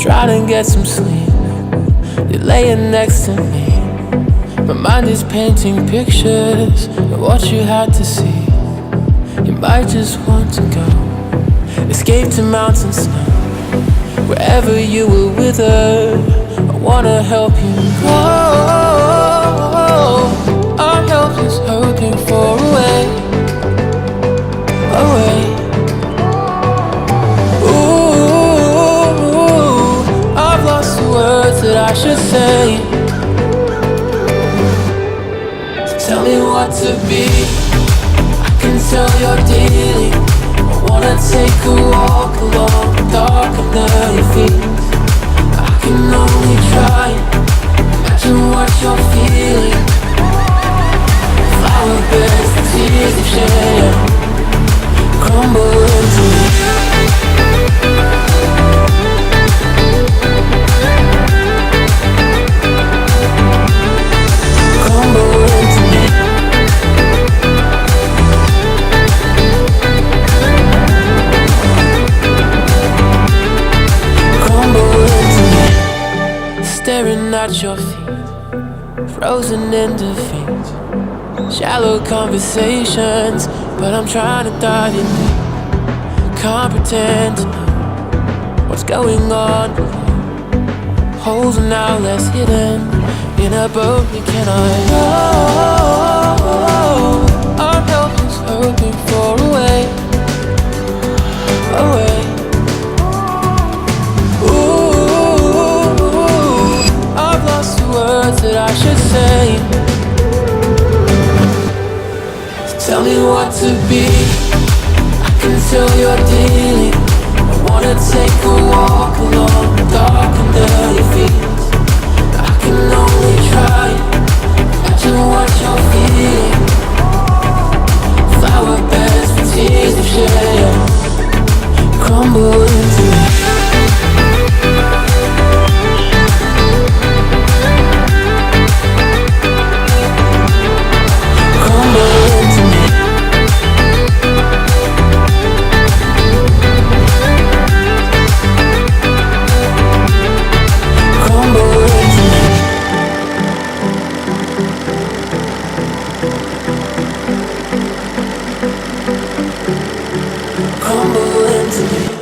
trying to get some sleep. You're laying next to me. My mind is painting pictures of what you had to see. You might just want to go, escape to mountain snow. Wherever you were with her, I wanna help you go. Our help is hoping for a way, a way. Ooh, I've lost the words that I should say. So tell me what to be. I can tell you're dealing. I wanna take a walk along the dark under your feet. I can only try. Imagine what you're feeling. Flower beds, the tears you shed, crumble into me. Crumble into me. Crumble into me. Staring at your feet, frozen in defeat. Shallow conversations, but I'm trying to dive in deep. Can't pretend to know what's going on below. Holes are now less hidden. In a boat we cannot row. Our help is hoping for a way, a way. Ooh, I've lost the words that I should say. Tell me what to be. I can tell you're dealing. I wanna take a walk along the dark under your feet. I can only try. Imagine what you're feeling. Flower beds for tears of shed, crumble into me. Crumble into me. Crumble into me. Crumble into me.